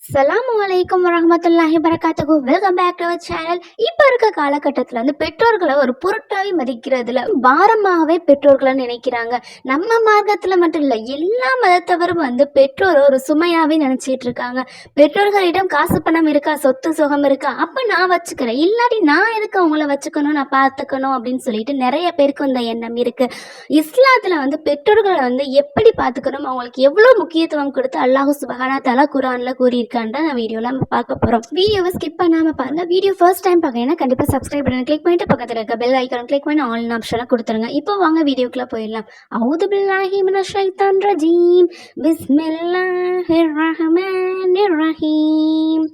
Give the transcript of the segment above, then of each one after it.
அஸ்ஸலாமு அலைக்கும் வரஹ்மத்துல்லாஹி வரகாத்துஹு. Welcome back to our channel. இப்போ இருக்க காலகட்டத்தில் பெற்றோர்களை ஒரு பொருட்டாவே மதிக்கிறதுல பாரமாகவே பெற்றோர்களை நினைக்கிறாங்க. நம்ம மார்க்கத்தில் மட்டும் இல்லை, எல்லா மதத்தவரும் பெற்றோரை ஒரு சுமையாகவே நினச்சிட்டு இருக்காங்க. பெற்றோர்களிடம் காசு பணம் இருக்கா, சொத்து சுகம் இருக்கா, அப்போ நான் வச்சுக்கிறேன், இல்லாட்டி நான் எதுக்கு அவங்கள வச்சுக்கணும், நான் பார்த்துக்கணும் அப்படின்னு சொல்லிட்டு நிறைய பேருக்கு இந்த எண்ணம் இருக்குது. இஸ்லாத்தில் பெற்றோர்களை எப்படி பார்த்துக்கணும், அவங்களுக்கு எவ்வளோ முக்கியத்துவம் கொடுத்து அல்லாஹ் சுப்ஹானஹு வ தஆலா குர்ஆனில் கூறியிருக்காங்க. நம்ம வீடியோல நம்ம பார்க்க போறோம். வீடியோவை ஸ்கிப் பண்ணாம பாருங்க. வீடியோ ஃபர்ஸ்ட் டைம் பார்க்கறீங்கன்னா கண்டிப்பா சப்ஸ்கிரைப் பட்டனை கிளிக் பண்ணிட்டு பக்கத்துல இருக்க பெல் ஐகான் கிளிக் பண்ணி ஆல் ஆப்ஷனை கொடுத்துருங்க. இப்போ வாங்க வீடியோக்குள்ள போயிடலாம். அஊது பில்லாஹி மினஷ் ஷைத்தானிர் ரஜீம். பிஸ்மில்லாஹிர் ரஹ்மானிர் ரஹீம்.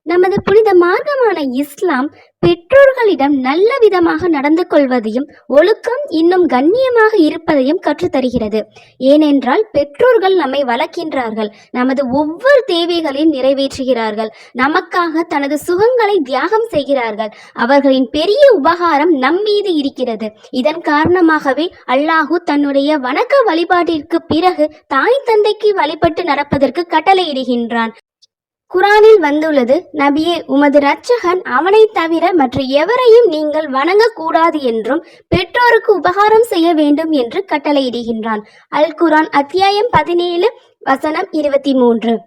நமது புனித மார்க்கமான இஸ்லாம் பெற்றோர்களிடம் நல்ல விதமாக நடந்து கொள்வதையும் ஒழுக்கம் இன்னும் கண்ணியமாக இருப்பதையும் கற்றுத்தருகிறது. ஏனென்றால் பெற்றோர்கள் நம்மை வளர்க்கின்றார்கள், நமது ஒவ்வொரு தேவைகளையும் நிறைவேற்றுகிறார்கள், நமக்காக தனது சுகங்களை தியாகம் செய்கிறார்கள். அவர்களின் பெரிய உபகாரம் நம்மீது இருக்கிறது. இதன் காரணமாகவே அல்லாஹு தன்னுடைய வணக்க வழிபாட்டிற்கு பிறகு தாய் தந்தைக்கு வழிபட்டு நடப்பதற்கு கட்டளையிடுகின்றான். குரானில் வந்துள்ளது, நபியே, உமது இரட்சகன் அவனை தவிர மற்ற எவரையும் நீங்கள் வணங்கக்கூடாது என்றும் பெற்றோருக்கு உபகாரம் செய்ய வேண்டும் என்று கட்டளையிடுகின்றான். அல் குரான் அத்தியாயம் 17 வசனம் 23.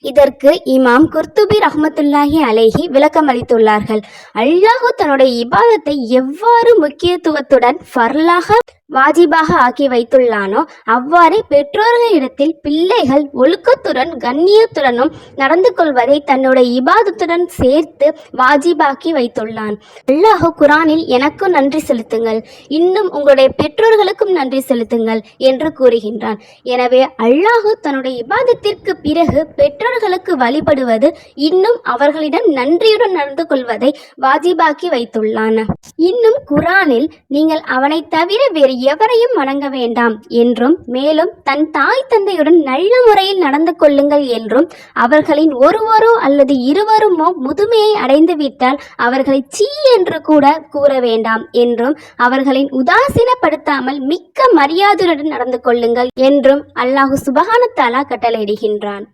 இதற்கு இமாம் குர்துபி ரஹ்மத்துல்லாஹி அலைஹி விளக்கம் அளித்துள்ளார்கள். அல்லாஹு தன்னுடைய இபாதத்தை எவ்வாறு முக்கியத்துவத்துடன் ஃபர்லாக வாஜிபாக ஆக்கி வைத்துள்ளானோ அவ்வாறே பெற்றோர்களிடத்தில் பிள்ளைகள் ஒழுக்கத்துடன் கண்ணியத்துடனும் நடந்து கொள்வதை தன்னுடைய இபாதத்துடன் சேர்த்து வாஜிபாக்கி வைத்துள்ளான். அல்லாஹ் குரானில் எனக்கும் நன்றி செலுத்துங்கள், இன்னும் உங்களுடைய பெற்றோர்களுக்கும் நன்றி செலுத்துங்கள் என்று கூறுகின்றான். எனவே அல்லாஹ் தன்னுடைய இபாதத்திற்கு பிறகு பெற்றோர்களுக்கு வழிபடுவது இன்னும் அவர்களிடம் நன்றியுடன் நடந்து கொள்வதை வாஜிபாக்கி வைத்துள்ளான். இன்னும் குரானில் நீங்கள் அவனை தவிர வேறு எவரையும் வணங்க வேண்டாம் என்றும், மேலும் தன் தாய் தந்தையுடன் நல்ல முறையில் நடந்து கொள்ளுங்கள் என்றும், அவர்களின் ஒருவரோ அல்லது இருவருமோ முதுமையை அடைந்துவிட்டால் அவர்களை சீ என்று கூட கூற வேண்டாம் என்றும், அவர்களின் உதாசீனப்படுத்தாமல் மிக்க மரியாதையுடன் நடந்து கொள்ளுங்கள் என்றும் அல்லாஹ் சுப்ஹானஹு வ தஆலா கட்டளையிடுகின்றான்.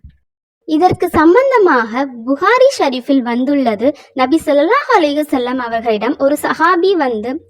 இதற்கு சம்பந்தமாக புகாரி ஷரீஃபில் வந்துள்ளது, நபி ஸல்லல்லாஹு அலைஹி வஸல்லம் அவர்களிடம் ஒரு சஹாபி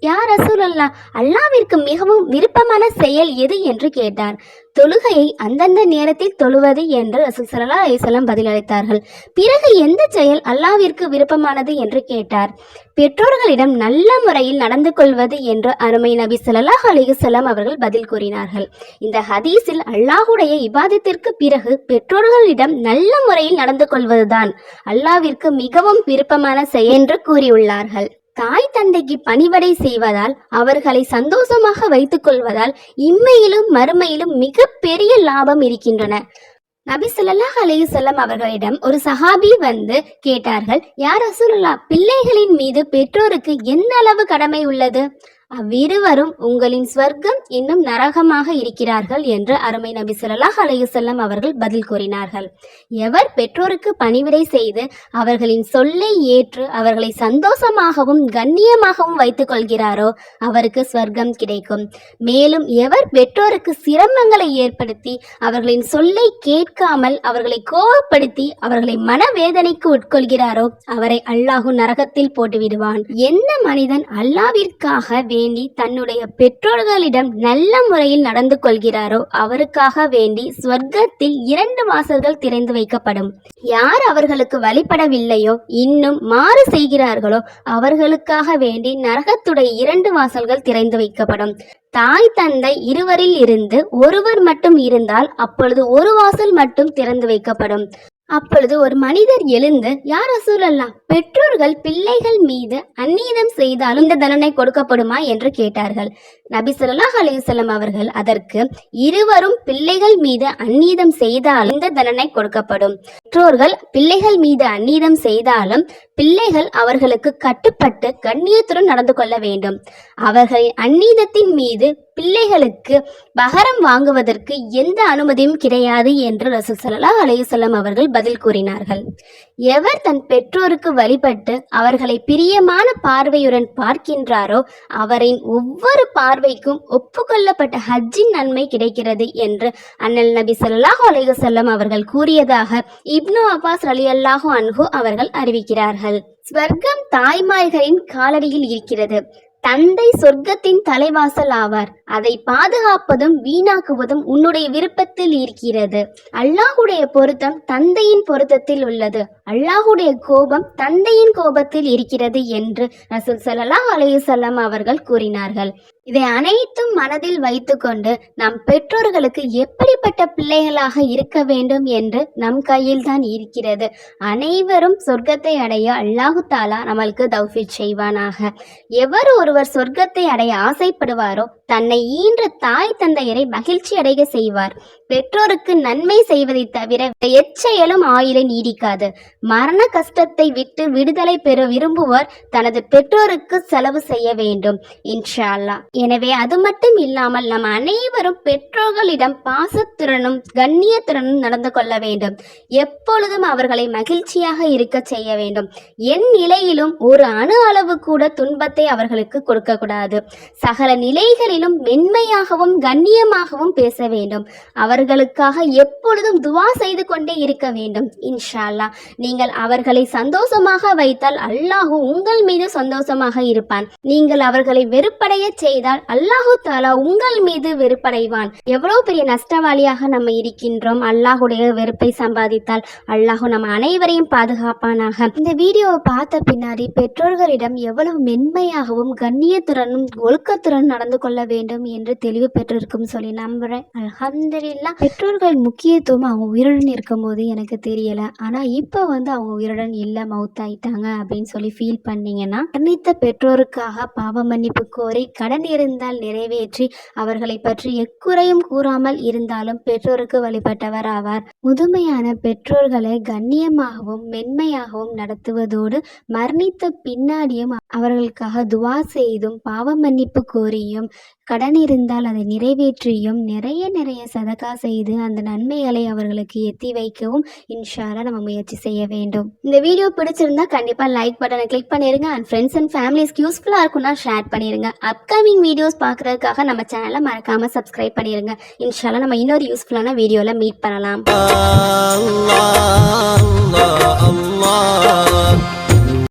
யா ரசூலல்லாஹ், அல்லாஹ்விற்கு மிகவும் விருப்பமான செயல் எது என்று கேட்டார். தொழுகையை அந்தந்த நேரத்தில் தொழுவது என்று ரசூல் ஸல்லல்லாஹு அலைஹி வஸல்லம் பதிலளித்தார்கள். பிறகு எந்த செயல் அல்லாஹ்விற்கு விருப்பமானது என்று கேட்டார். பெற்றோர்களிடம் நல்ல முறையில் நடந்து கொள்வது என்று அருமை நபி ஸல்லல்லாஹு அலைஹி வஸல்லம் அவர்கள் பதில் கூறினார்கள். இந்த ஹதீஸில் அல்லாஹுடைய இபாதத்திற்கு பிறகு பெற்றோர்களிடம் நல்ல முறையில் நடந்து கொள்வதுதான் அல்லாஹ்விற்கு மிகவும் விருப்பமான செயல் என்று கூறியுள்ளார்கள். தாய் தந்தைக்கு பணிவடை செய்வதால், அவர்களை சந்தோஷமாக வைத்துக் கொள்வதால் இம்மையிலும் மறுமையிலும் மிக பெரிய லாபம் இருக்கின்றன. நபி ஸல்லல்லாஹு அலைஹி வஸல்லம் அவர்களிடம் ஒரு சஹாபி கேட்டார்கள், யா ரசூலுல்லாஹ், பிள்ளைகளின் மீது பெற்றோருக்கு எந்த அளவு கடமை உள்ளது? அவ்விருவரும் உங்களின் ஸ்வர்க்கம் இன்னும் நரகமாக இருக்கிறார்கள் என்று அருமை நபி ஸல்லல்லாஹு அலைஹி வஸல்லம் அவர்கள் பதில் கூறினார்கள். எவர் பெற்றோருக்கு பணிவிடை செய்து அவர்களின் சொல்லை ஏற்று அவர்களை சந்தோஷமாகவும் கண்ணியமாகவும் வைத்துக் கொள்கிறாரோ அவருக்கு ஸ்வர்க்கம் கிடைக்கும். மேலும் எவர் பெற்றோருக்கு சிரமங்களை ஏற்படுத்தி அவர்களின் சொல்லை கேட்காமல் அவர்களை கோபப்படுத்தி அவர்களை மனவேதனைக்கு உட்கொள்கிறாரோ அவரை அல்லாஹ் நரகத்தில் போட்டுவிடுவான். எந்த மனிதன் அல்லாஹ்விற்காக வேண்டி தன்னுடைய பெற்றோர்களிடம் நல்ல முறையில் நடந்து கொள்கிறாரோ அவருக்காக வேண்டி ஸ்வர்க்கத்தில் 2 வாசல்கள் திறந்து வைக்கப்படும். யார் அவர்களுக்கு வழிபடவில்லையோ இன்னும் மாறு செய்கிறார்களோ அவர்களுக்காக வேண்டி நரகத்துடைய 2 வாசல்கள் திறந்து வைக்கப்படும். தாய் தந்தை இருவரில் இருந்து ஒருவர் மட்டும் இருந்தால் அப்பொழுது ஒரு வாசல் மட்டும் திறந்து வைக்கப்படும். அப்பொழுது ஒரு மனிதர் எழுந்து, யா ரசூலல்லாஹ், பெற்றோர்கள் பிள்ளைகள் மீது அந்நீதம் செய்தாலும் இந்த தண்டனை கொடுக்கப்படுமா என்று கேட்டார்கள். நபி ஸல்லல்லாஹு அலைஹி வஸல்லம் அவர்கள் அதற்கு, இருவரும் பிள்ளைகள் மீது அந்நீதம் செய்தாலும் இந்த தண்டனை கொடுக்கப்படும். பெற்றோர்கள் பிள்ளைகள் மீது அந்நீதம் செய்தாலும் பிள்ளைகள் அவர்களுக்கு கட்டுப்பட்டு கண்ணியத்துடன் நடந்து கொள்ள வேண்டும். அவர்களின் அந்நீதத்தின் மீது பிள்ளைகளுக்கு பகரம் வாங்குவதற்கு எந்த அனுமதியும் கிடையாது என்று ரசூல் ஸல்லல்லாஹு அலைஹி வஸல்லம் அவர்கள் பதில் கூறினார்கள். எவர் தன் பெற்றோருக்கு வழிபட்டு அவர்களை பிரியமான பார்வையுடன் பார்க்கின்றாரோ அவரின் ஒவ்வொரு பார்வைக்கும் ஒப்புக்கொள்ளப்பட்ட ஹஜ்ஜின் நன்மை கிடைக்கிறது என்று அண்ணல் நபி ஸல்லல்லாஹு அலைஹி வஸல்லம் அவர்கள் கூறியதாக இப்னு அப்பாஸ் ரலியல்லாஹு அன்ஹு அவர்கள் அறிவிக்கிறார்கள். ஸ்வர்க்கம் தாய்மார்களின் காலடியில் இருக்கிறது. தந்தை சொர்க்கத்தின் தலைவாசல் ஆவார். அதை பாதுகாப்பதும் வீணாக்குவதும் உன்னுடைய விருப்பத்தில் இருக்கிறது. அல்லாஹுடைய பொருத்தம் தந்தையின் பொருத்தத்தில் உள்ளது. அல்லாஹுடைய கோபம் தந்தையின் கோபத்தில் இருக்கிறது என்று ரசூல் ஸல்லல்லாஹு அலைஹி வஸல்லம் அவர்கள் கூறினார்கள். இதை அனைத்தும் மனதில் வைத்துக்கொண்டு நம் பெற்றோர்களுக்கு எப்படிப்பட்ட பிள்ளைகளாக இருக்க வேண்டும் என்று நம் கையில் தான் இருக்கிறது. அனைவரும் சொர்க்கத்தை அடைய அல்லாஹு தாலா நம்மளுக்கு தௌஃபீக் செய்வானாக. எவர் ஒருவர் சொர்க்கத்தை அடைய ஆசைப்படுவாரோ தன்னை ஈன்ற தாய் தந்தையரை மகிழ்ச்சி அடைய செய்வார். பெற்றோருக்கு நன்மை செய்வதை தவிர எச்செயலும் ஆயுளை நீடிக்காது. மரண கஷ்டத்தை விட்டு விடுதலை பெற விரும்புவோர் தனது பெற்றோருக்கு செலவு செய்ய வேண்டும் இன்ஷா அல்லாஹ். எனவே அது மட்டும் இல்லாமல் நம் அனைவரும் பெற்றோர்களிடம் பாசத்துடனும் கண்ணியத்துடனும் நடந்து கொள்ள வேண்டும். எப்பொழுதும் அவர்களை மகிழ்ச்சியாக இருக்க செய்ய வேண்டும். என் நிலையிலும் ஒரு அணு அளவு கூட துன்பத்தை அவர்களுக்கு கொடுக்க கூடாது. சகல நிலைகளிலும் மென்மையாகவும் கண்ணியமாகவும் பேச வேண்டும். அவர்களுக்காக எப்பொழுதும் துவா செய்து கொண்டே இருக்க வேண்டும் இன்ஷா அல்லாஹ். நீங்கள் அவர்களை சந்தோஷமாக வைத்தால் அல்லாஹு உங்கள் மீது சந்தோஷமாக இருப்பான். நீங்கள் அவர்களை வெறுப்படைய செய்தால் அல்லாஹு தாலா உங்கள் மீது வெறுப்படைவான். எவ்வளவு பெரிய நஷ்டவாளியாக நம்ம இருக்கின்றோம். அல்லாஹுடைய வெறுப்பை சம்பாதித்தால் அல்லாஹு நம்ம அனைவரையும் பாதுகாப்பானாக. இந்த வீடியோவை பார்த்த பின்னாடி பெற்றோர்களிடம் எவ்வளவு மென்மையாகவும் கண்ணியத்துடனும் ஒழுக்கத்துடன் நடந்து கொள்ள வேண்டும் என்று தெளிவு பெற்றிருக்கும் சொல்லி நம்புறேன். அல்ஹம்துலில்லாஹ். பெற்றோர்களின் முக்கியத்துவம் அவங்க உயிருடன் இருக்கும் போது எனக்கு தெரியல. ஆனா இப்ப அவங்க உயிருடன் இல்ல, மவுத்தாயிட்டாங்க அப்படின்னு சொல்லி ஃபீல் பண்ணீங்கன்னா மரணித்த பெற்றோருக்காக பாவ மன்னிப்பு கோரி கடன் இருந்தால் நிறைவேற்றி அவர்களை பற்றி எக்குறையும் கூறாமல் இருந்தாலும் பெற்றோருக்கு வழிபட்டவர் ஆவார். முதுமையான பெற்றோர்களை கண்ணியமாகவும் மென்மையாகவும் நடத்துவதோடு மரணித்த பின்னாடியும் அவர்களுக்காக துவா செய்தும் பாவ மன்னிப்பு கோரியும் கடன் இருந்தால் அதை நிறைவேற்றியும் நிறைய சதகா செய்து அந்த நன்மைகளை அவர்களுக்கு எத்தி வைக்கவும் இன்ஷா அல்லாஹ் நம்ம முயற்சி செய்ய வேண்டும். இந்த வீடியோ பிடிச்சிருந்தா கண்டிப்பா லைக் பட்டனை கிளிக் பண்ணிருங்க. அண்ட் ஃப்ரெண்ட்ஸ் அண்ட் ஃபேமிலிஸ்க்கு யூஸ்ஃபுல்லா இருக்கும்னா ஷேர் பண்ணிருங்க. அப்கமிங் வீடியோஸ் பார்க்கறதுக்காக நம்ம சேனலை மறக்காம சப்ஸ்கிரைப் பண்ணிருங்க. இன்ஷா அல்லாஹ் நம்ம இன்னொரு யூஸ்ஃபுல்லான வீடியோல மீட் பண்ணலாம்.